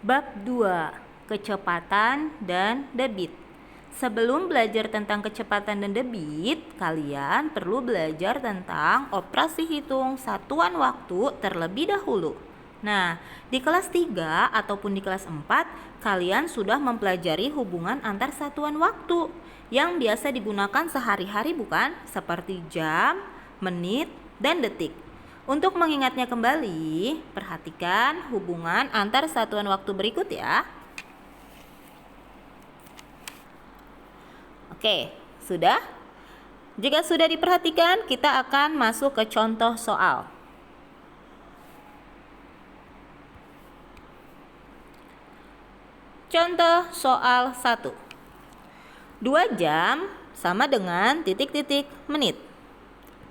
Bab 2. Kecepatan dan debit. Sebelum belajar tentang kecepatan dan debit, kalian perlu belajar tentang operasi hitung satuan waktu terlebih dahulu. Nah, di kelas 3 ataupun di kelas 4, kalian sudah mempelajari hubungan antar satuan waktu yang biasa digunakan sehari-hari, bukan? Seperti jam, menit, dan detik. Untuk mengingatnya kembali, perhatikan hubungan antar satuan waktu berikut ya. Oke, sudah? Jika sudah diperhatikan, kita akan masuk ke contoh soal. Contoh soal 1. 2 jam sama dengan titik-titik menit.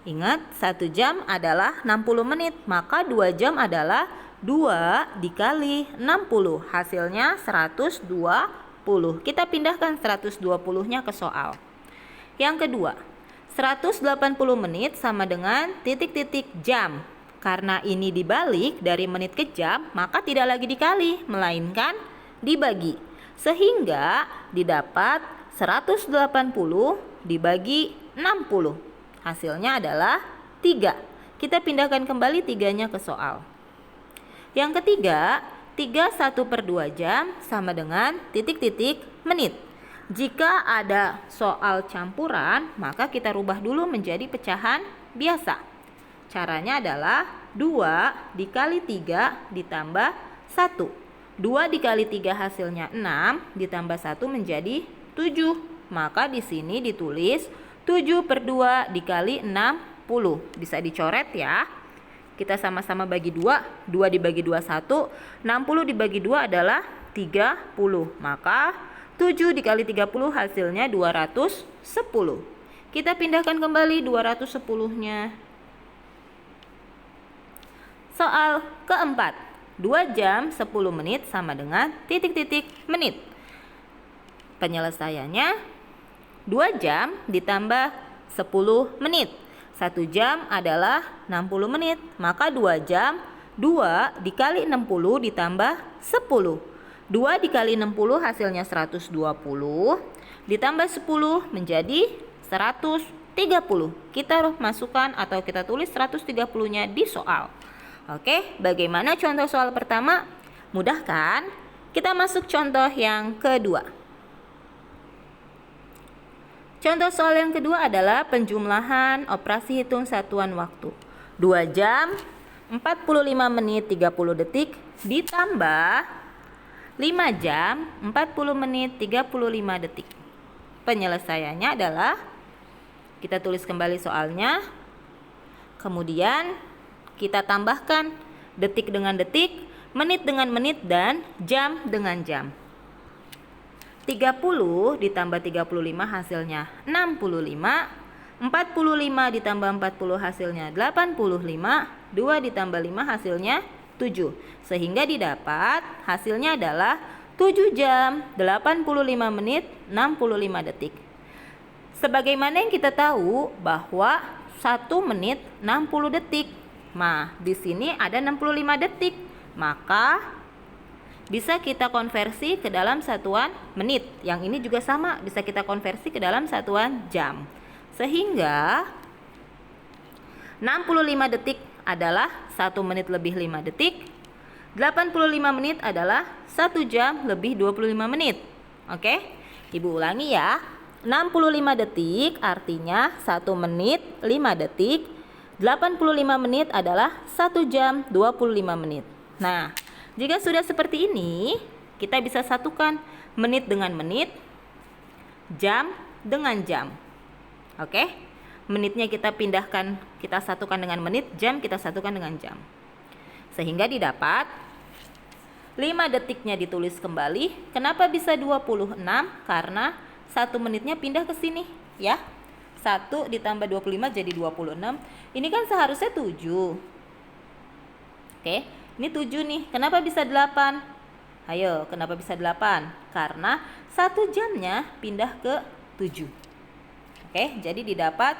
Ingat, 1 jam adalah 60 menit, maka 2 jam adalah 2 dikali 60, hasilnya 120. Kita pindahkan 120-nya ke soal. Yang kedua, 180 menit sama dengan titik-titik jam. Karena ini dibalik dari menit ke jam, maka tidak lagi dikali, melainkan dibagi. Sehingga didapat 180 dibagi 60. Hasilnya adalah 3. Kita pindahkan kembali 3-nya ke soal. Yang ketiga, 31/2 jam sama dengan titik-titik menit. Jika ada soal campuran, maka kita rubah dulu menjadi pecahan biasa. Caranya adalah 2 dikali 3 ditambah 1. 2 dikali 3 hasilnya 6, ditambah 1 menjadi 7. Maka di sini ditulis 7/2 dikali 60. Bisa dicoret ya. Kita sama-sama bagi 2. 2 dibagi 2 1. 60 dibagi 2 adalah 30. Maka 7 dikali 30 hasilnya 210. Kita pindahkan kembali 210-nya. Soal keempat. 2 jam 10 menit sama dengan titik-titik menit. Penyelesaiannya 2 jam ditambah 10 menit. 1 jam adalah 60 menit. Maka 2 jam, 2 dikali 60 ditambah 10. 2 dikali 60 hasilnya 120. Ditambah 10 menjadi 130. Kita masukkan atau kita tulis 130-nya di soal. Oke, bagaimana contoh soal pertama? Mudah kan? Kita masuk contoh yang kedua. Contoh soal yang kedua adalah penjumlahan operasi hitung satuan waktu. 2 jam, 45 menit 30 detik ditambah 5 jam, 40 menit 35 detik. Penyelesaiannya adalah, kita tulis kembali soalnya, kemudian kita tambahkan detik dengan detik, menit dengan menit, dan jam dengan jam. 30 ditambah 35 hasilnya 65. 45 ditambah 40 hasilnya 85. 2 ditambah 5 hasilnya 7. Sehingga didapat hasilnya adalah 7 jam 85 menit 65 detik. Sebagaimana yang kita tahu bahwa 1 menit 60 detik. Nah, di sini ada 65 detik. Maka bisa kita konversi ke dalam satuan menit. Yang ini juga sama, bisa kita konversi ke dalam satuan jam. Sehingga 65 detik adalah 1 menit lebih 5 detik. 85 menit adalah 1 jam lebih 25 menit. Oke? Ibu ulangi ya. 65 detik artinya 1 menit 5 detik. 85 menit adalah 1 jam 25 menit. Nah, jika sudah seperti ini, kita bisa satukan menit dengan menit, jam dengan jam. Oke? Menitnya kita pindahkan, kita satukan dengan menit, jam kita satukan dengan jam. Sehingga didapat 5 detiknya ditulis kembali. Kenapa bisa 26? Karena 1 menitnya pindah ke sini, ya. 1 ditambah 25 jadi 26. Ini kan seharusnya 7. Oke? Ini 7 nih. Kenapa bisa 8? Ayo, kenapa bisa 8? Karena 1 jamnya pindah ke 7. Oke, jadi didapat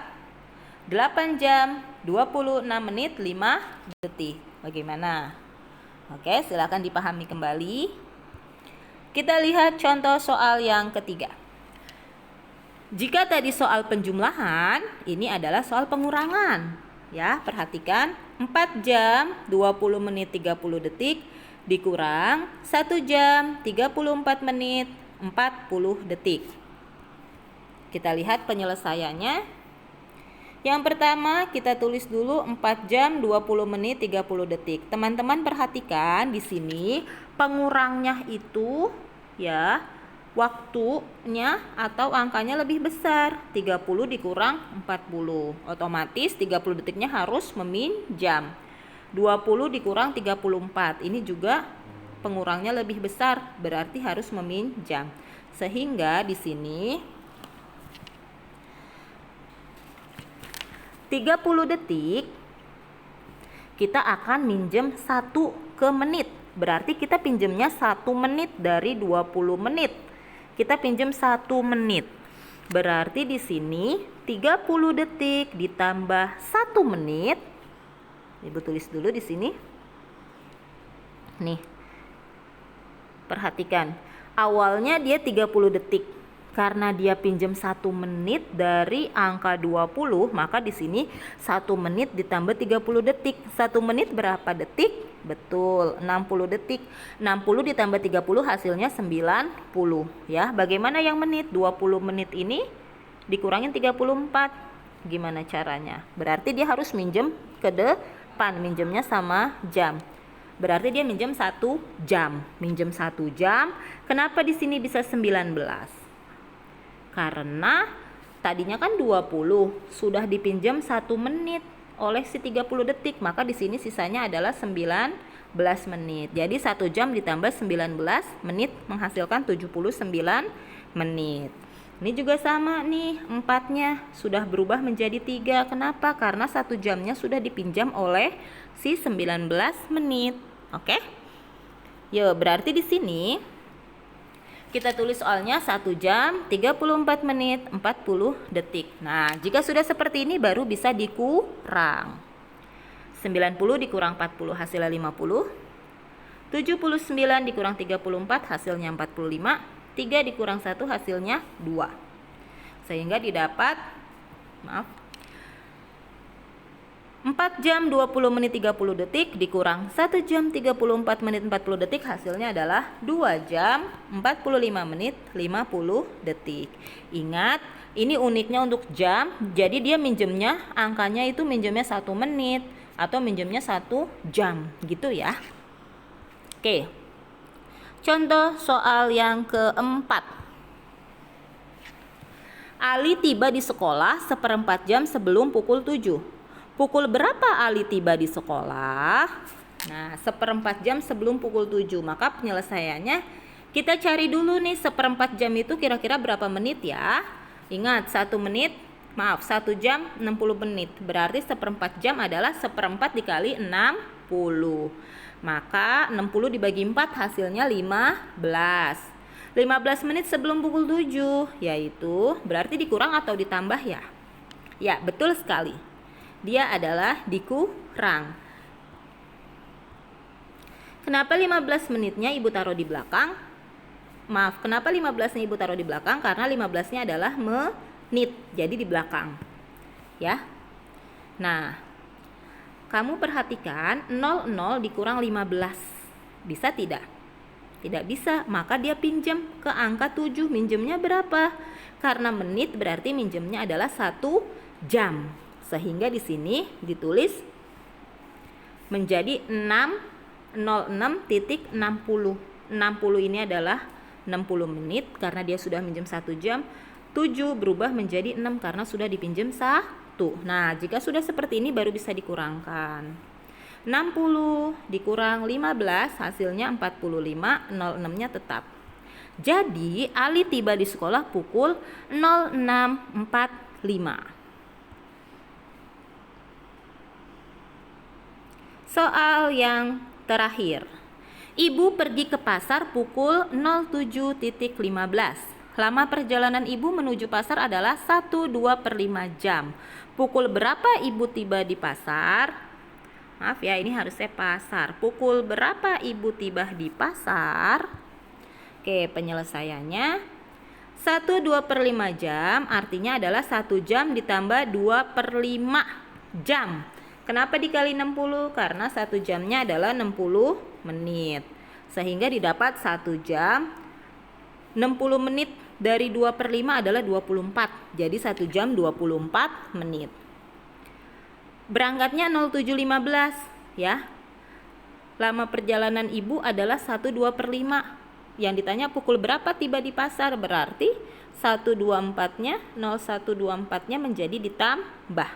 8 jam 26 menit 5 detik. Bagaimana? Oke, silakan dipahami kembali. Kita lihat contoh soal yang ketiga. Jika tadi soal penjumlahan, ini adalah soal pengurangan. Ya, perhatikan 4 jam 20 menit 30 detik dikurang 1 jam 34 menit 40 detik. Kita lihat penyelesaiannya. Yang pertama kita tulis dulu 4 jam 20 menit 30 detik. Teman-teman perhatikan di sini pengurangnya itu ya waktunya atau angkanya lebih besar, 30 dikurang 40. Otomatis 30 detiknya harus memin jam. 20 dikurang 34. Ini juga pengurangnya lebih besar, berarti harus memin jam. Sehingga di sini 30 detik kita akan minjem 1 ke menit. Berarti kita pinjemnya 1 menit dari 20 menit. Kita pinjam 1 menit. Berarti di sini 30 detik ditambah 1 menit. Ibu tulis dulu di sini. Nih. Perhatikan. Awalnya dia 30 detik. Karena dia pinjam 1 menit dari angka 20, maka di sini 1 menit ditambah 30 detik. 1 menit berapa detik? Betul, 60 detik. 60 ditambah 30 hasilnya 90 ya. Bagaimana yang menit? 20 menit ini dikurangin 34. Gimana caranya? Berarti dia harus minjem ke depan, minjemnya sama jam. Berarti dia minjem 1 jam. Minjem 1 jam. Kenapa di sini bisa 19? Karena tadinya kan 20, sudah dipinjam 1 menit oleh si 30 detik, maka di sini sisanya adalah 19 menit. Jadi 1 jam ditambah 19 menit menghasilkan 79 menit. Ini juga sama nih, 4-nya sudah berubah menjadi 3. Kenapa? Karena 1 jamnya sudah dipinjam oleh si 19 menit. Oke? Yo, berarti di sini kita tulis soalnya 1 jam 34 menit 40 detik. Nah, jika sudah seperti ini baru bisa dikurang. 90 dikurang 40 hasilnya 50. 79 dikurang 34 hasilnya 45. 3 dikurang 1 hasilnya 2. Sehingga didapat 4 jam 20 menit 30 detik dikurang 1 jam 34 menit 40 detik, hasilnya adalah 2 jam 45 menit 50 detik. Ingat, ini uniknya untuk jam, jadi dia minjemnya angkanya itu minjemnya 1 menit atau minjemnya 1 jam gitu ya. Oke. Contoh soal yang keempat. Ali tiba di sekolah 1/4 jam sebelum pukul 7. Pukul berapa Ali tiba di sekolah? Nah, 1/4 jam sebelum pukul 7. Maka penyelesaiannya kita cari dulu nih 1/4 jam itu kira-kira berapa menit ya. Ingat 1 jam 60 menit. Berarti 1/4 jam adalah 1/4 dikali 60. Maka 60 dibagi 4 hasilnya 15. 15 menit sebelum pukul 7, yaitu berarti dikurang atau ditambah ya? Ya, betul sekali. Dia adalah dikurang. Kenapa 15 menitnya Ibu taruh di belakang? Kenapa 15-nya Ibu taruh di belakang? Karena 15-nya adalah menit, jadi di belakang. Ya. Nah, kamu perhatikan 00 dikurang 15. Bisa tidak? Tidak bisa, maka dia pinjam ke angka 7. Minjemnya berapa? Karena menit berarti minjemnya adalah 1 jam. Sehingga di sini ditulis menjadi 606.60. 60 ini adalah 60 menit karena dia sudah minjem 1 jam. 7 berubah menjadi 6 karena sudah dipinjam 1. Nah, jika sudah seperti ini baru bisa dikurangkan. 60 dikurang 15 hasilnya 45, 06-nya tetap. Jadi Ali tiba di sekolah pukul 06.45. Soal yang terakhir. Ibu pergi ke pasar pukul 07.15. Lama perjalanan ibu menuju pasar adalah 1/2/5 jam. Pukul berapa ibu tiba di pasar? Maaf ya, ini harusnya pasar. Pukul berapa ibu tiba di pasar? Oke, penyelesaiannya 1/2/5 jam artinya adalah 1 jam ditambah 2/5 jam. Kenapa dikali 60? Karena 1 jamnya adalah 60 menit. Sehingga didapat 1 jam 60 menit dari 2/5 adalah 24. Jadi 1 jam 24 menit. Berangkatnya 07.15 ya. Lama perjalanan ibu adalah 1/2/5. Yang ditanya pukul berapa tiba di pasar, berarti 124-nya 0124-nya menjadi ditambah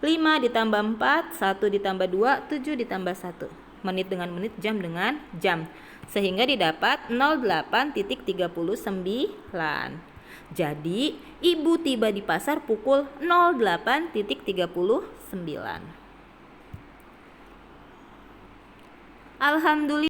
5 ditambah 4, 1 ditambah 2, 7 ditambah 1. Menit dengan menit, jam dengan jam. Sehingga didapat 08.39. Jadi ibu tiba di pasar pukul 08.39. Alhamdulillah.